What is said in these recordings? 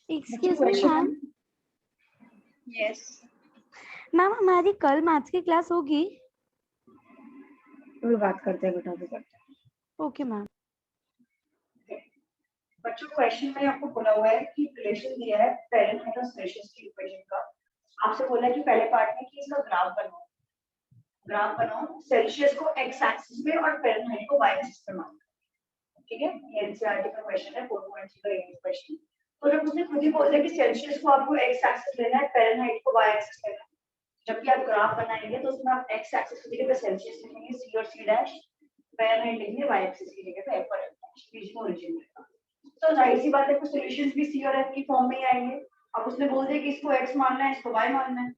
Excuse me ma'am. Yes ma'am हमारी कल maths की क्लास होगी? तो बात करते हैं बेटा, भी करते हैं। Okay ma'am. बच्चों क्वेश्चन में आपको बोला हुआ है कि रिलेशन दिया है फ़ारेनहाइट और सेल्सियस की इक्वेशन का। आपसे बोला है कि पहले पार्ट में कि इसका ग्राफ बनाओ। ग्राफ बनाओ सेल्सियस को एक्स एक्सिस में और फ़ारेनहाइट को वाई एक्सिस पे मार्क। ठीक है, ये एनसीईआरटी का क्वेश्चन है 4.3 का ये क्वेश्चन। तो जब उसने खुद ही बोल दिया कि सेल्सियस को आपको एक्स एक्सिस लेना है, फ़ारेनहाइट को वाई एक्सिस लेना है, जबकि आप ग्राफ बनाएंगे तो उसमें आप एक्स एक्सिस की जगह पे सेल्सियस लिखेंगे सी और सी डैश, फ़ारेनहाइट लिखेंगे वाई एक्सिस की जगह पे एफ और एफ डैश, बीच में ओरिजिन रहेगा। तो जाहिर सी बात है कुछ सॉल्यूशंस भी सी और एफ की फॉर्म में ही आएंगे। अब उसने बोल दिया कि इसको एक्स मानना है, इसको वाई मानना है,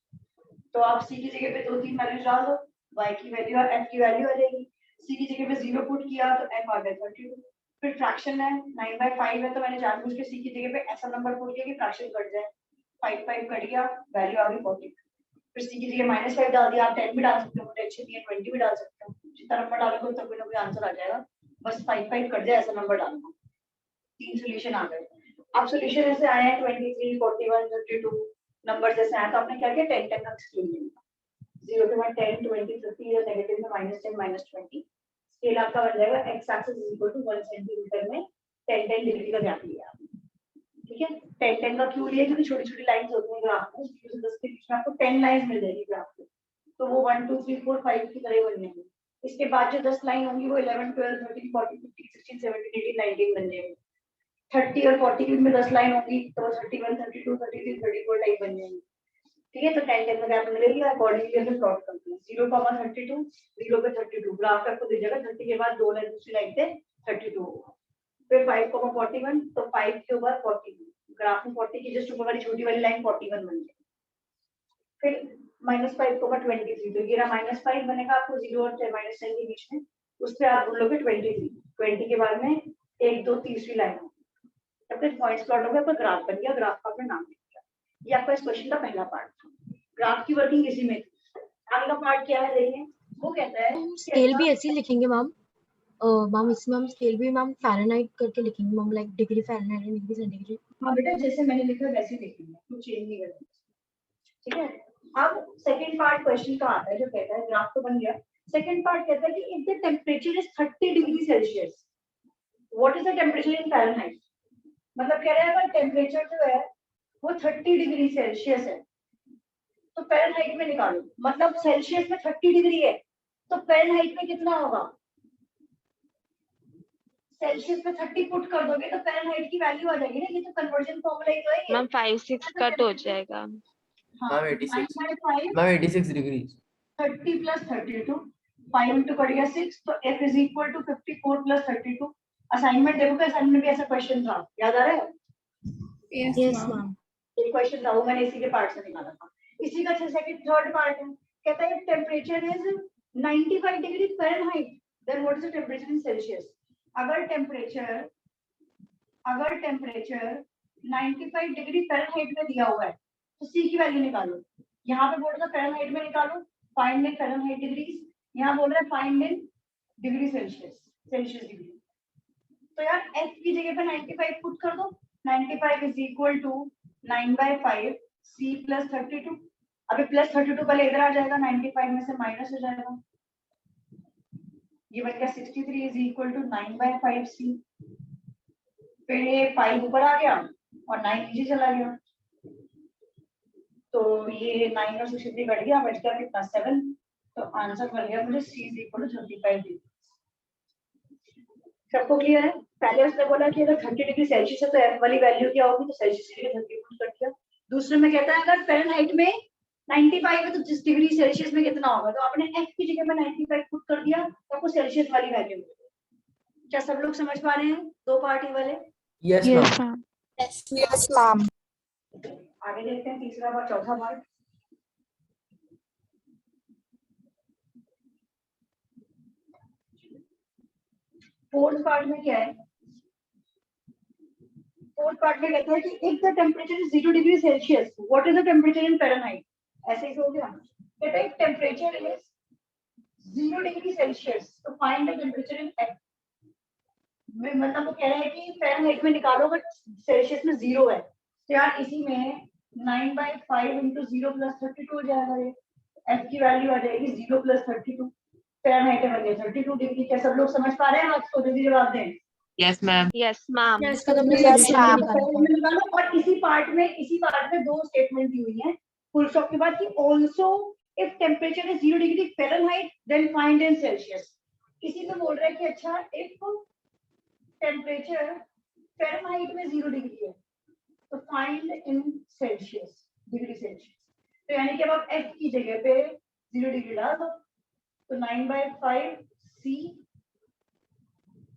तो आप सी की जगह पे 2-3 वैल्यूज डाल दो, वाई की वैल्यू और एफ की वैल्यू आ जाएगी। सी की जगह पे 0 पुट किया तो एफ आ गया 32। फिर फ्रैक्शन है 9/5 है, तो मैंने जानबूझ के सी की जगह पे ऐसा नंबर पुट किया कि फ्रैक्शन कट जाए, 5 कट गया, वैल्यू आ गई 40। फिर सी की जगह -5 डाल दिया, आप 10 भी डाल सकते हो, टेंशन नहीं है, 20 भी डाल सकते हो, जितना नंबर डालोगे उतना कोई ना कोई आंसर आ जाएगा, बस 5 कट जाए ऐसा नंबर डालना। 3 सॉल्यूशन आ गए। अब सॉल्यूशन ऐसे आए हैं 23, 41, 32 नंबर जैसे आए, तो आपने क्या किया 10 का एक्सक्लूड किया, 0 के बाद 10, 20, 50 या नेगेटिव में -10, -20। स्केल आपका बन जाएगा x axis is equal to 1 centimetre में 10 डिग्री का गैप लिया। ठीक है, 10 का क्यों लिया, क्योंकि छोटी-छोटी लाइंस होती हैं ग्राफ में, 0 से 10 के बीच में आपको 10 लाइंस मिल जाएगी ग्राफ में, तो वो 1 2 3 4 5 की तरह बन जाएंगे। इसके बाद जो 10 लाइन होंगी वो 11 12 13 14 15 16 17 18 19 बन जाएंगे। 30 और 40 में 10 लाइन होगी तो 31 32 33 34 टाइप बन जाएंगे। ठीक है, तो 10 का गैप मिल गया, अकॉर्डिंगली हमें प्लॉट करते हैं 0, 32 0 पे 32 ग्राफ पे आपको दिख जाएगा, 30 के बाद 2 लाइन दूसरी लाइन पे 32 होगा। फिर 5, 41 तो 5 के ऊपर 41 ग्राफ में 40 की जस्ट ऊपर वाली छोटी वाली लाइन 41 बन जाएगी। फिर -5 को 23 तो ये रहा -5 बनेगा आपको 0 और -10 के बीच में, उस पे आप बोलोगे 23 20 के बाद में 1 2 तीसरी लाइन होगी, तब तक पॉइंट्स प्लॉट हो गया, आपका ग्राफ बन गया, ग्राफ का आपने नाम लिख दिया। ये आपका इस क्वेश्चन का पहला पार्ट था। ग्राफ की वर्किंग इसी में थी। आगे का पार्ट क्या है देखिए, वो कहता है स्केल भी ऐसे ही लिखेंगे मैम। मैम इसमें हम स्केल भी मैम फ़ारेनहाइट करके लिखेंगे ma'am, like degree Fahrenheit and degree centigrade. हाँ बेटा, जैसे मैंने लिखा वैसे ही लिखेंगे, कुछ चेंज नहीं करेंगे। ठीक है, अब सेकंड पार्ट क्वेश्चन का आता है जो कहता है ग्राफ तो बन गया। सेकंड पार्ट कहता है कि if the temperature is 30 degree Celsius what is the temperature in Fahrenheit. मतलब कह रहा है अगर टेंपरेचर जो है वो 30 डिग्री सेल्सियस है तो फ़ारेनहाइट में निकालो, मतलब सेल्सियस में 30 डिग्री है तो फ़ारेनहाइट में कितना होगा। सेल्सियस में 30 पुट कर दोगे तो फ़ारेनहाइट की वैल्यू आ जाएगी ना, ये तो कन्वर्जन फॉर्मूला ही तो है ये। मैम 5-6 कट हो जाएगा। हाँ 86 9/5 मैम 86 डिग्री 30 + 32 5 into कट गया 6 तो f is equal to 54 + 32। Assignment देखो, असाइनमेंट में ऐसा क्वेश्चन था, याद आ रहा है? Yes ma'am. एक क्वेश्चन था वो मैंने इसी के पार्ट से निकाला था। इसी का सेकंड थर्ड पार्ट है, कहता है temperature is 95 degree Fahrenheit then what is the temperature in Celsius. अगर टेंपरेचर 95 डिग्री फ़ारेनहाइट में दिया हुआ है तो c की वैल्यू निकालो। यहाँ पे बोल रहा है फ़ारेनहाइट में निकालो, फाइंड इन फ़ारेनहाइट डिग्रीज, यहाँ बोल रहा है find in degree Celsius degree. तो यार f की जगह पे 95 पुट कर दो, 95 इज इक्वल टू 9/5 c + 32। अभी +32 पहले इधर आ जाएगा, 95 में से माइनस हो जाएगा, ये बन गया 63 इज इक्वल टू 9/5 c। फिर ये 5 ऊपर आ गया और 9 नीचे चला गया, तो ये 9 और 63 कट गया, बच गया कितना 7। तो आंसर बन गया मुझे c is equal to 35 degree. सबको क्लियर है? पहले उसने बोला कि अगर 30 डिग्री सेल्सियस है तो f वाली वैल्यू क्या होगी, तो सेल्सियस की जगह 30 पुट कर दिया। दूसरे में कहता है अगर फ़ारेनहाइट में 95 है तो जिस डिग्री सेल्सियस में कितना होगा, तो आपने f की जगह में 95 पुट कर दिया तो आपको सेल्सियस वाली वैल्यू मिल गई। क्या सब लोग समझ पा रहे हैं दो पार्टी वाले? Yes ma'am yes ma'am. आगे देखते हैं तीसरा और चौथा पार्ट। फोर्थ पार्ट में क्या है, फोर्थ पार्ट में कहता है कि if the temperature is 0 degree Celsius what is the temperature in Fahrenheit. ऐसे ही हो गया, कहता है टेंपरेचर इज 0 डिग्री सेल्सियस तो find the temperature in f। मतलब वो कह रहा है कि फ़ारेनहाइट में निकालो, बट सेल्सियस में 0 है तो यार इसी में 9/5 इंटू 0 प्लस 32 हो जाएगा। ये एफ की वैल्यू आ जाएगी 0 प्लस 32। फ़ारेनहाइट बन गया 32 डिग्री। क्या सब लोग समझ पा रहे हैं? आप जल्दी जवाब दें। Yes, ma'am. Yes ma'am. या इसका तो हमने Yes, सॉल्यूशन भी ma'am. निकाला था। निकालो। और इसी पार्ट में दो स्टेटमेंट दी हुई है फुल स्टॉप के बाद कि also if temperature is 0 degree Fahrenheit then find in Celsius. इसी में बोल रहा है कि अच्छा इफ टेम्परेचर फ़ारेनहाइट में 0 डिग्री है तो find in Celsius, degree Celsius. तो यानी कि अब आप एफ की जगह पे 0 डिग्री डाल दो तो 9/5 C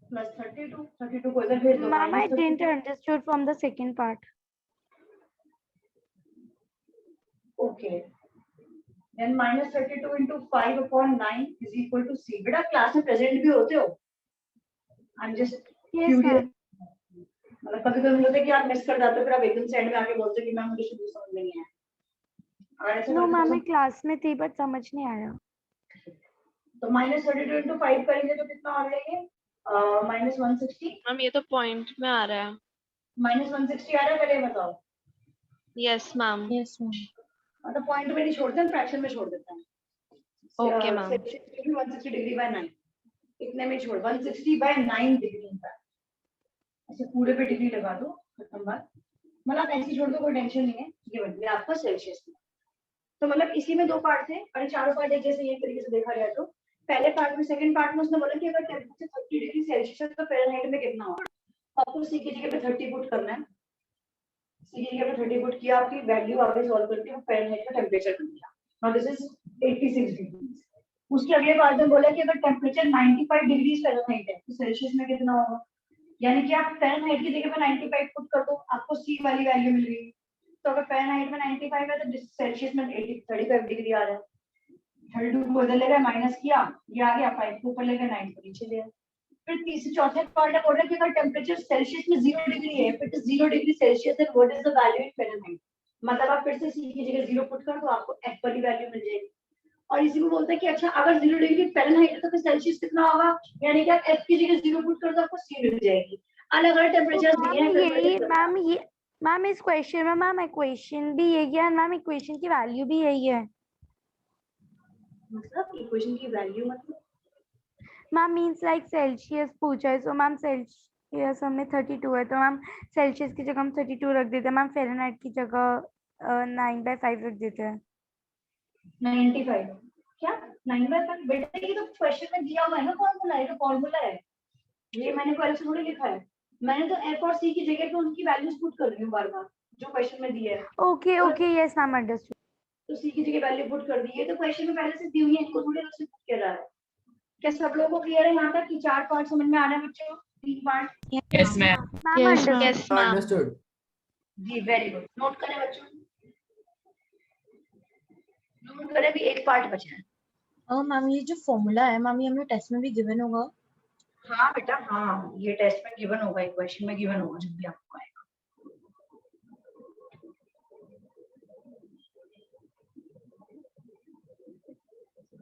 प्लस 32 को इधर भेज दो। Ma'am, I minus didn't 32. understood from the second part. Okay. Then minus 32 into 5/9 is equal to C. बेटा क्लास में प्रेजेंट भी होते हो? I'm just Yes, curious. ma'am. मतलब कभी कभी होता है कि आप मिस कर जाते हो फिर आप एकदम से एंड में आके बोलते हो कि मैम मुझे शुरू समझ नहीं आया। अगर ऐसा No, करते ma'am, हो मैं क्लास में थी बट समझ नहीं आया। तो minus 32 into 5 करेंगे तो कितना आ जाएगा? minus 160. मैम ये तो पॉइंट में आ रहा है। minus 160 आ रहा है, पहले ये बताओ। Yes ma'am. Yes ma'am. मतलब पॉइंट में नहीं छोड़ते हैं, फ्रैक्शन में छोड़ देते हैं। Okay, ma'am. 160 डिग्री बाय 9 इतने में छोड़ 160/9 डिग्री का। अच्छा पूरे पे डिग्री लगा दो, खत्म बात। मतलब आप ऐसे छोड़ दो, कोई टेंशन नहीं है। ये बन गया आपका सेल्सियस में। तो मतलब इसी में दो पार्ट थे और चारों पार्ट एक जैसे ये तरीके से देखा जाए तो पहले पार्ट में सेकंड पार्ट में उसने बोला कि अगर टेम्परेचर 30 डिग्री सेल्सियस है तो फ़ारेनहाइट में कितना होगा। आपको सी की जगह पे 30 पुट करना है। सी की जगह पे 30 पुट किया, आपकी वैल्यू आगे सॉल्व करके वो फ़ारेनहाइट का टेम्परेचर बन गया। Now this is 86 degree. उसके अगले पार्ट में बोला कि अगर टेम्परेचर 95 डिग्री फ़ारेनहाइट है तो सेल्सियस में कितना होगा। यानी कि आप फ़ारेनहाइट की जगह पे 95 पुट कर दो, आपको सी वाली वैल्यू मिल गई। तो अगर फ़ारेनहाइट में 95 है तो सेल्सियस में 35 डिग्री आ रहा है। 32 को इधर ले गए माइनस किया, ये आ गया 5 को ऊपर ले गए 9 को नीचे ले गए। फिर तीसरे चौथे पार्ट में बोल रहा है कि अगर टेम्परेचर सेल्सियस में 0 डिग्री है, फिर 0 degree Celsius then what is the value in Fahrenheit. मतलब आप फिर से सी की जगह 0 पुट कर दो, आपको एफ वाली वैल्यू मिल जाएगी। और इसी को बोलते हैं कि अच्छा अगर 0 डिग्री फ़ारेनहाइट है तो फिर सेल्सियस कितना होगा। यानी कि आप एफ की जगह 0 पुट कर दो, आपको सी मिल जाएगी। अलग अलग टेम्परेचर तो दिए हैं मैम फिर यही मैम ये मैम इस क्वेश्चन में मैम इक्वेशन भी यही है, मैम इक्वेशन की वैल्यू भी यही है। मतलब इक्वेशन की वैल्यू मतलब मैम मींस लाइक सेल्सियस पूछा है, सो मैम सेल्सियस हमने 32 है तो मैम सेल्सियस की जगह हम 32 रख देते हैं, मैम फ़ारेनहाइट की जगह 9/5 रख देते हैं। 95 क्या 9/5 बेटा ये तो क्वेश्चन में दिया हुआ है ना फॉर्मूला, ये तो फॉर्मूला है। ये मैंने पहले से थोड़ी लिखा है। मैंने तो एफ और सी की जगह पे उनकी वैल्यूज पुट कर रही हूँ बार-बार जो क्वेश्चन में दिया है। Okay okay yes ma'am understood. तो सी की जगह वैल्यू पुट कर दी है, तो क्वेश्चन में पहले से दी हुई है, इनको थोड़ी अलग से पुट कर रहा है। क्या सब लोगों को क्लियर है यहाँ तक कि 4 पार्ट समझ में आ रहा है बच्चों? 3 part? Yes, ma'am. Ma'am Yes, understood. Yes ma'am. Understood. जी वेरी गुड। नोट करें बच्चों, नोट करें, भी एक पार्ट बचा है। मैम ये जो फॉर्मूला है मैम, ये हमें टेस्ट में भी गिवन होगा? हाँ बेटा हाँ, ये टेस्ट में गिवन होगा, एक क्वेश्चन में गिवन होगा जब भी आपको आएगा।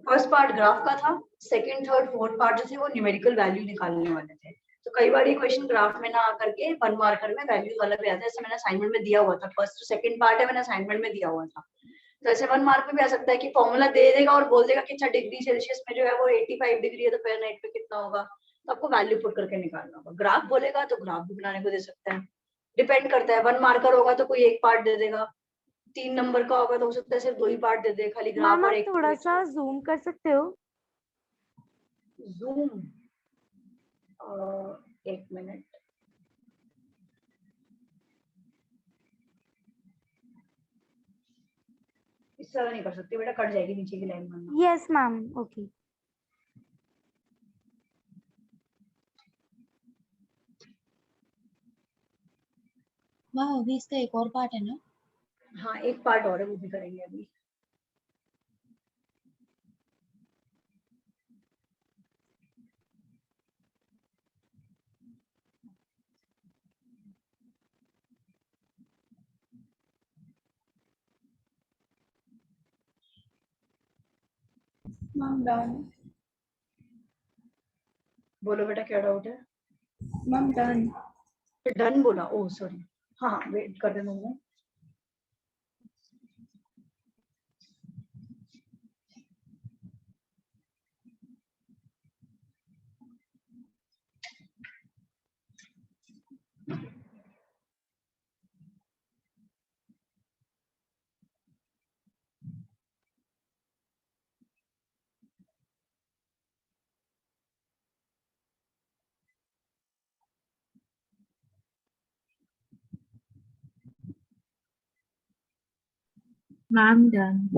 फर्स्ट पार्ट ग्राफ का था, सेकंड थर्ड फोर्थ पार्ट जो थे वो न्यूमेरिकल वैल्यू निकालने वाले थे। तो कई बार ये क्वेश्चन ग्राफ में ना आकर के 1 मार्कर में वैल्यूज वाला भी आता है, जैसे मैंने असाइनमेंट में दिया हुआ था। फर्स्ट सेकंड पार्ट है, मैंने असाइनमेंट में दिया हुआ था। तो ऐसे 1 मार्क में भी आ सकता है कि फॉर्मूला दे देगा और बोल देगा कि अच्छा डिग्री सेल्सियस में जो है वो 85 डिग्री है तो फ़ारेनहाइट पे कितना होगा, तो आपको वैल्यू पुट करके निकालना होगा। ग्राफ बोलेगा तो ग्राफ भी बनाने को दे सकता है, डिपेंड करता है। 1 मार्कर होगा तो कोई एक पार्ट दे देगा, 3 नंबर का होगा तो हो सकता है सिर्फ 2 ही पार्ट दे दे, खाली ग्राफ मैम और आप एक थोड़ा सा जूम कर सकते हो? जूम। एक मिनट, इससे नहीं कर सकती बेटा, कट जाएगी नीचे की लाइन बनना। Yes ma'am okay. मैम अभी इसका एक और पार्ट है ना? हाँ एक पार्ट और है, वो भी करेंगे अभी। Ma'am done. बोलो बेटा क्या डाउट है? Ma'am done. डन बोला, ओह सॉरी। हाँ वेट कर देना मैं। Ma'am, done.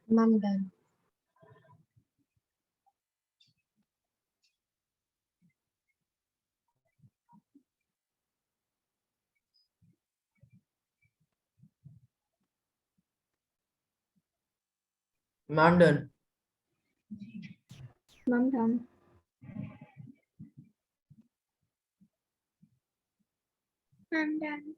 Ma'am, done. Ma'am, done. Ma'am, done. I'm done.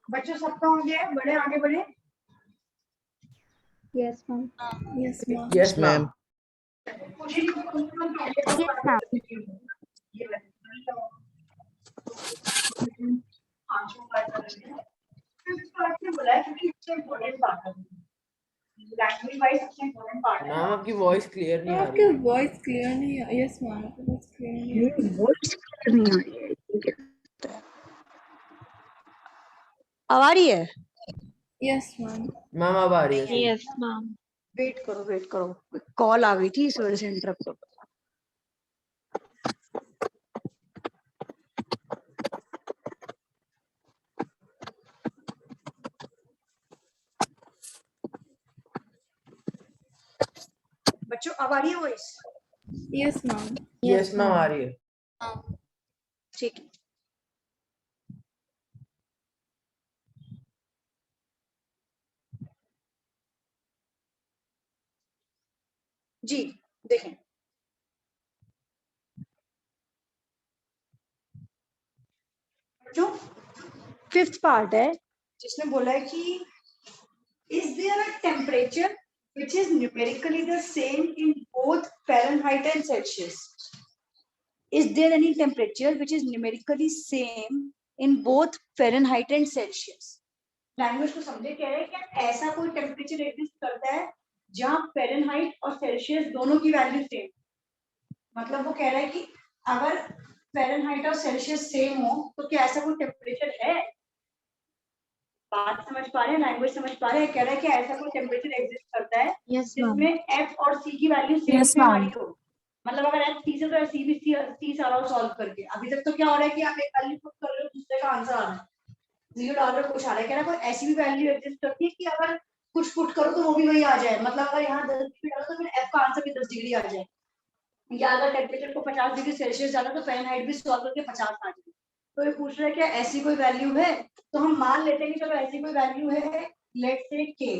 बच्चों सबका हो गया है, बड़े आगे बढ़े। Yes, ma'am. Yes, ma'am. Yes, ma'am. Yes, ma'am. बोला है क्योंकि इससे इम्पोर्टेंट बात है, लैंग्वेज वाइज सबसे इम्पोर्टेंट पार्ट है। मैम आपकी वॉइस क्लियर नहीं आ रही आपकी है। वॉइस क्लियर नहीं है। यस मैम, आपकी वॉइस क्लियर नहीं है। अब आ रही है? Yes ma'am. मैम अब आ रही है। Yes, ma'am. वेट करो, कॉल आ गई थी इस वजह से इंटरप्ट हो गया। बच्चों अब आ रही है voice? Yes ma'am. Yes ma'am आ रही है। ठीक है। जी देखें, जो फिफ्थ पार्ट है जिसमें बोला है कि is there a temperature which is numerically the same in both Fahrenheit and Celsius? Is there any temperature which is numerically same in both Fahrenheit and Celsius? Language को समझे, कह रहे हैं कि ऐसा कोई टेम्परेचर एग्जिस्ट करता है जहां फ़ारेनहाइट और सेल्सियस दोनों की वैल्यू सेम। मतलब वो कह रहा है कि अगर फ़ारेनहाइट और सेल्सियस सेम हो तो क्या ऐसा कोई टेम्परेचर है? बात समझ पा रहे हैं, लैंग्वेज समझ पा रहे हैं? कह रहा है कि ऐसा कोई टेम्परेचर एग्जिस्ट करता है जिसमें एफ और सी की वैल्यू सेम आई हो। मतलब अगर एफ सी से तो सी भी सी सारा सॉल्व करके, अभी तक तो क्या हो रहा है कि आप एक वैल्यू पुट कर रहे हो, दूसरे का आंसर आ रहा है, जीरो डाल रहे हो, कुछ आ रहा है। कह रहा है कोई ऐसी भी वैल्यू एग्जिस्ट करती है कि अगर कुछ पुट करो तो वो भी वही आ जाए, मतलब अगर यहाँ 10 डिग्री डालो तो फिर एफ का आंसर भी 10 डिग्री आ जाए, या अगर टेम्परेचर को 50 डिग्री सेल्सियस डालो तो फ़ारेनहाइट भी सॉल्व करके 50 आ जाए। तो ये पूछ रहा है क्या ऐसी कोई वैल्यू है, तो हम मान लेते हैं कि चलो ऐसी कोई वैल्यू है, लेट से के,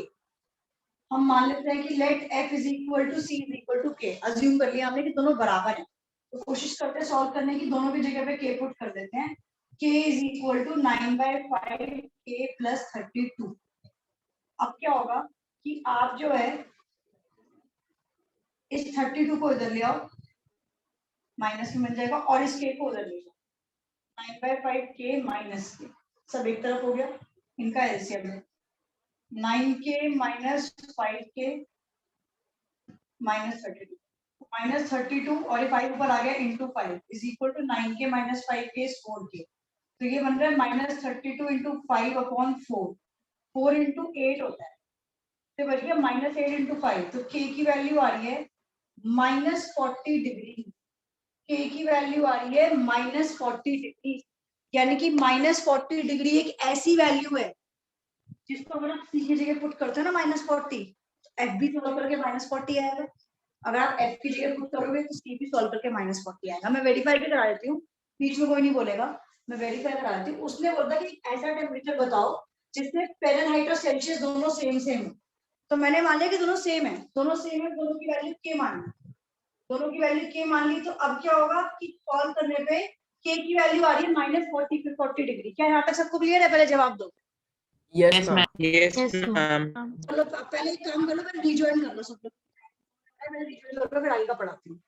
हम मान लेते हैं कि let f is equal to C is equal to K, assume कर लिया हमने कि दोनों बराबर हैं, तो कोशिश करते हैं सॉल्व करने की, दोनों की जगह पे k पुट कर देते हैं, k is equal to 9/5 k plus 32। अब क्या होगा कि आप जो है इस 32 को इधर ले आओ, माइनस में मिल जाएगा, और इस k को उधर ले जाओ, 9/5 k माइनस के, सब एक तरफ हो गया, इनका एलसीएम है 9k minus 5k minus 32, minus 32 और ये 5 ऊपर आ गया into 5 is equal to 9k minus 5k is 4k, तो ये बन रहा है माइनस 32 इंटू 5 अपॉन 4, 4 इंटू 8 होता है, तो बच गया माइनस 8 इंटू 5, तो k की वैल्यू आ रही है माइनस 40 डिग्री, k की वैल्यू आ रही है माइनस 40 डिग्री, यानी कि माइनस 40 डिग्री एक ऐसी वैल्यू है जिसको अगर आप सी की जगह पुट करते हो ना माइनस 40, एफ भी सॉल्व करके माइनस 40 आएगा, अगर आप एफ की जगह पुट करोगे तो सी भी सॉल्व करके माइनस 40 आएगा। मैं वेरीफाई भी करा देती हूँ, बीच में कोई नहीं बोलेगा, मैं वेरीफाई करा देती हूँ। उसने बोला कि ऐसा टेम्परेचर बताओ जिसमें फ़ारेनहाइट और सेल्सियस दोनों सेम सेम है, तो मैंने मान लिया कि दोनों सेम है, दोनों सेम है, दोनों की वैल्यू के मान ली, दोनों की वैल्यू के मान ली, तो अब क्या होगा कि सॉल्व करने पे के की वैल्यू आ रही है माइनस 40 डिग्री। क्या यहाँ तक सबको क्लियर है? पहले जवाब दो। Yes, ma'am. Yes, ma'am. चलो पहले एक काम कर लो, पहले रिजॉइन कर लो सब लोग, पहले रिजॉइन कर लो, फिर आगे का पढ़ाती हूँ।